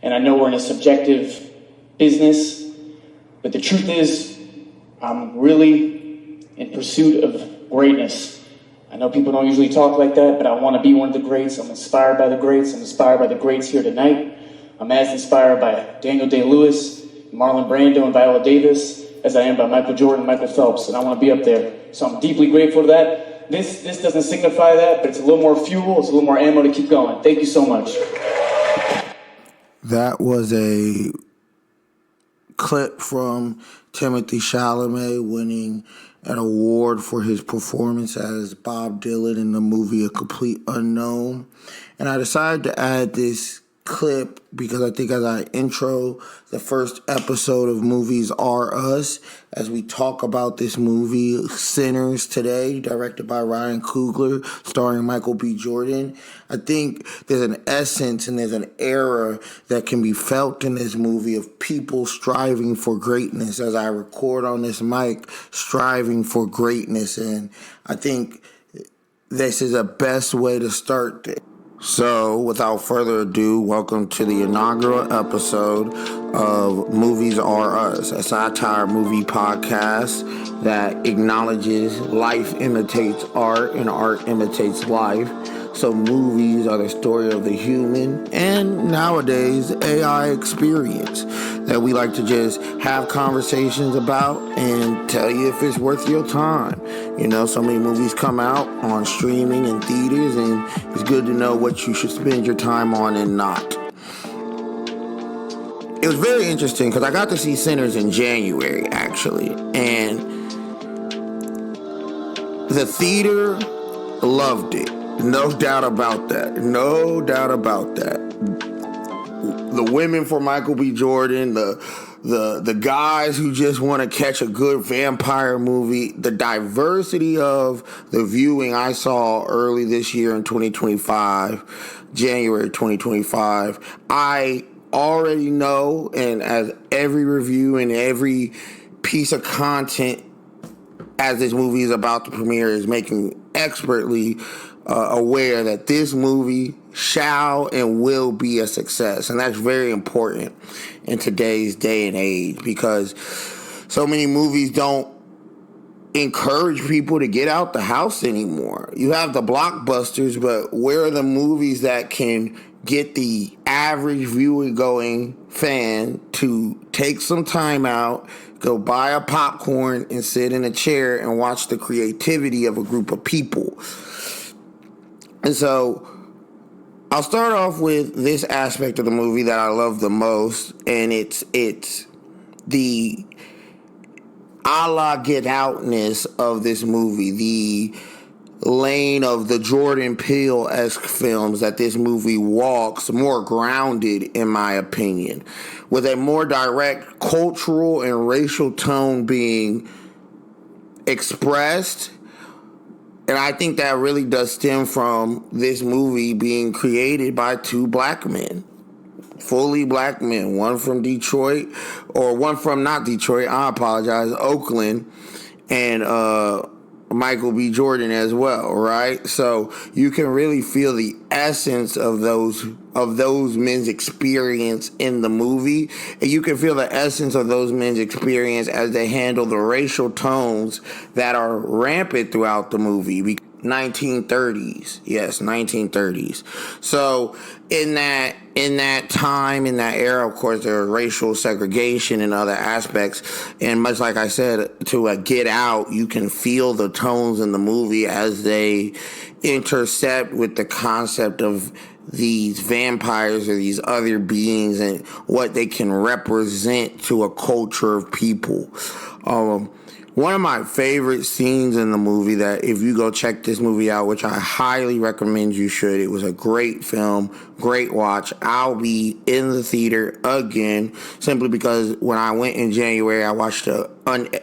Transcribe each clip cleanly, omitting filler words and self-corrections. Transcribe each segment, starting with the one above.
And I know we're in a subjective business, but the truth is, I'm really in pursuit of greatness. I know people don't usually talk like that, but I want to be one of the greats. I'm inspired by the greats. I'm inspired by the greats here tonight. I'm as inspired by Daniel Day-Lewis, Marlon Brando, and Viola Davis as I am by Michael Jordan and Michael Phelps, and I want to be up there. So I'm deeply grateful for that. This doesn't signify that, but it's a little more fuel, it's a little more ammo to keep going. Thank you so much. That was a clip from Timothée Chalamet winning an award for his performance as Bob Dylan in the movie A Complete Unknown. And I decided to add this clip because I think as I intro the first episode of Movies-aRe-USS, as we talk about this movie, Sinners, today, directed by Ryan Coogler, starring Michael B. Jordan, I think there's an essence and there's an era that can be felt in this movie of people striving for greatness. As I record on this mic, striving for greatness, and I think this is the best way to start this. So, without further ado, welcome to the inaugural episode of Movies-aRe-USS, a satire movie podcast that acknowledges life imitates art and art imitates life. So movies are the story of the human and nowadays AI experience that we like to just have conversations about and tell you if it's worth your time. You know, so many movies come out on streaming and theaters, and it's good to know what you should spend your time on and not. It was very interesting because I got to see Sinners in January, actually, and the theater loved it. No doubt about that. No doubt about that. The women for Michael B. Jordan, the guys who just want to catch a good vampire movie, the diversity of the viewing I saw early this year in 2025, January 2025, I already know, and as every review and every piece of content as this movie is about to premiere is making expertly aware that this movie shall and will be a success. And that's very important in today's day and age because so many movies don't encourage people to get out the house anymore. You have the blockbusters, but where are the movies that can get the average viewer going fan to take some time out, go buy a popcorn and sit in a chair and watch the creativity of a group of people? And so I'll start off with this aspect of the movie that I love the most, and it's the a la Get Outness of this movie, the lane of the Jordan Peele-esque films that this movie walks, more grounded in my opinion, with a more direct cultural and racial tone being expressed. And I think that really does stem from this movie being created by two black men, fully black men, one from Detroit, or one from not Detroit, I apologize, Oakland, and Michael B. Jordan as well, right? So you can really feel the essence of those men's experience in the movie, and you can feel the essence of those men's experience as they handle the racial tones that are rampant throughout the movie. 1930s, yes, 1930s. So in that time, in that era, of course, there was racial segregation and other aspects. And much like I said, to Get Out, you can feel the tones in the movie as they intercept with the concept of these vampires or these other beings and what they can represent to a culture of people. One of my favorite scenes in the movie that if you go check this movie out, which I highly recommend you should, it was a great film, great watch. I'll be in the theater again simply because when I went in January, I watched it wasn't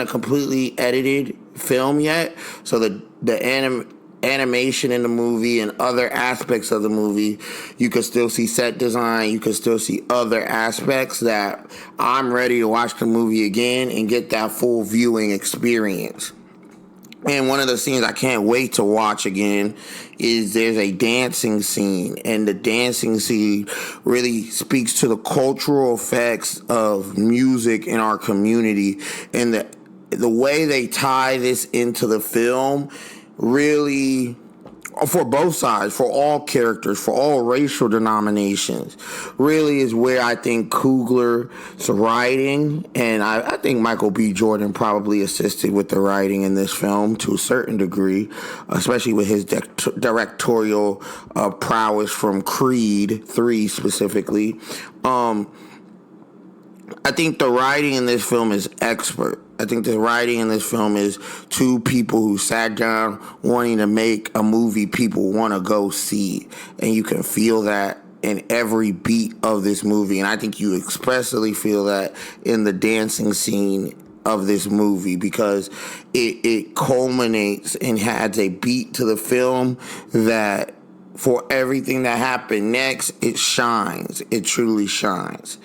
a completely edited film yet. So the animation in the movie and other aspects of the movie, you could still see set design, you could still see other aspects that I'm ready to watch the movie again and get that full viewing experience. And one of the scenes I can't wait to watch again is there's a dancing scene, and the dancing scene really speaks to the cultural effects of music in our community, and the way they tie this into the film really, for both sides, for all characters, for all racial denominations, really is where I think Coogler's writing, and I think Michael B. Jordan probably assisted with the writing in this film to a certain degree, especially with his directorial prowess from Creed 3 specifically. I think the writing in this film is expert. I think the writing in this film is two people who sat down wanting to make a movie people want to go see. And you can feel that in every beat of this movie. And I think you expressly feel that in the dancing scene of this movie, because it culminates and has a beat to the film that for everything that happened next, it shines. It truly shines.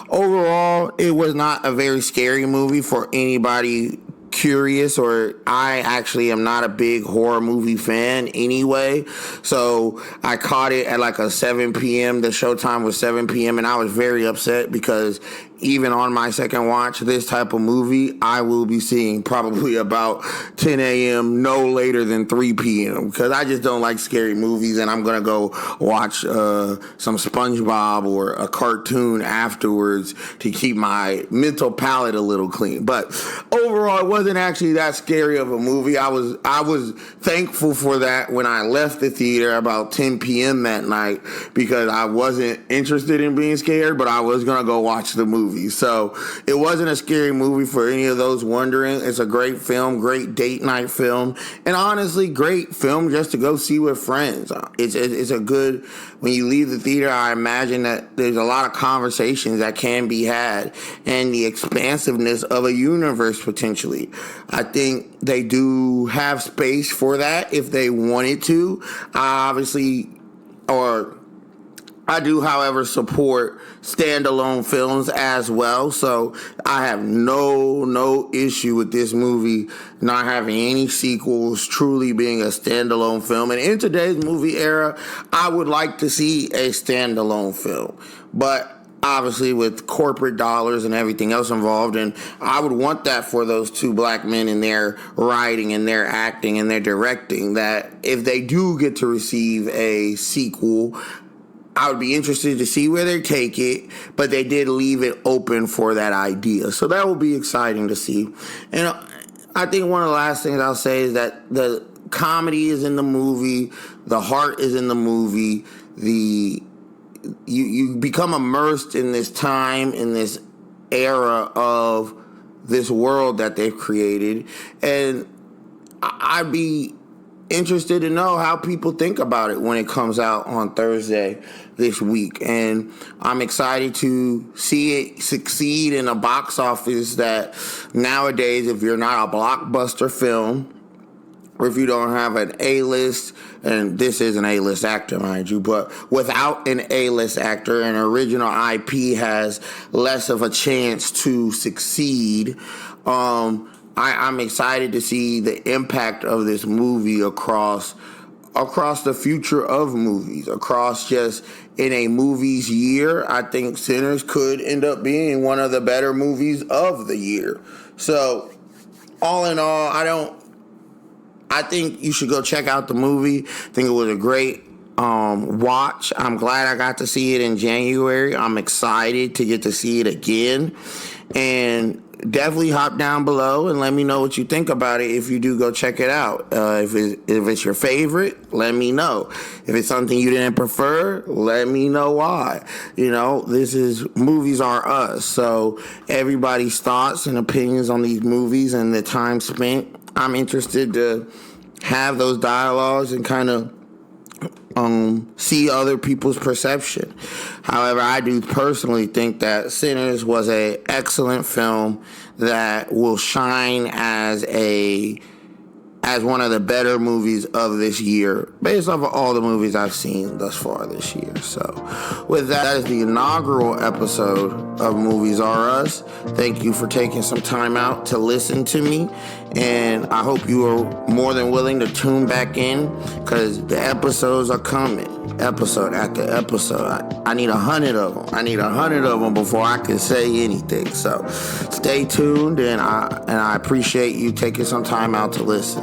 Overall, it was not a very scary movie for anybody curious, or I actually am not a big horror movie fan anyway. So I caught it at like a 7 p.m. The showtime was 7 p.m. and I was very upset because even on my second watch, this type of movie, I will be seeing probably about 10 a.m., no later than 3 p.m. because I just don't like scary movies, and I'm going to go watch some SpongeBob or a cartoon afterwards to keep my mental palate a little clean. But overall, it wasn't actually that scary of a movie. I was thankful for that when I left the theater about 10 p.m. that night, because I wasn't interested in being scared, but I was going to go watch the movie. So it wasn't a scary movie for any of those wondering. It's a great film, great date night film, and honestly, great film just to go see with friends. It's a good, when you leave the theater, I imagine that there's a lot of conversations that can be had, and the expansiveness of a universe potentially. I think they do have space for that if they wanted to. I do, however, support standalone films as well. So I have no issue with this movie not having any sequels, truly being a standalone film. And in today's movie era, I would like to see a standalone film. But obviously with corporate dollars and everything else involved, and I would want that for those two black men in their writing and their acting and their directing, that if they do get to receive a sequel, I would be interested to see where they take it, but they did leave it open for that idea. So that will be exciting to see. And I think one of the last things I'll say is that the comedy is in the movie, the heart is in the movie, you become immersed in this time, in this era of this world that they've created. And I'd be interested to know how people think about it when it comes out on Thursday this week. And I'm excited to see it succeed in a box office that nowadays, if you're not a blockbuster film, or if you don't have an A-list, and this is an A-list actor, mind you, but without an A-list actor, an original IP has less of a chance to succeed. I'm excited to see the impact of this movie across the future of movies, across just in a movie's year. I think Sinners could end up being one of the better movies of the year. So, all in all, I think you should go check out the movie. I think it was a great watch. I'm glad I got to see it in January. I'm excited to get to see it again. And definitely hop down below and let me know what you think about it if you do go check it out. If it's your favorite, let me know. If it's something you didn't prefer, let me know why. This is Movies-aRe-USS. So everybody's thoughts and opinions on these movies and the time spent, I'm interested to have those dialogues and kind of see other people's perception. However, I do personally think that Sinners was an excellent film that will shine as one of the better movies of this year, based off of all the movies I've seen thus far this year. So with that is the inaugural episode of Movies-aRe-USS. Thank you for taking some time out to listen to me, And I hope you are more than willing to tune back in, because the episodes are coming, episode after episode. I need 100 of them. I need 100 of them before I can say anything. So stay tuned, and I appreciate you taking some time out to listen.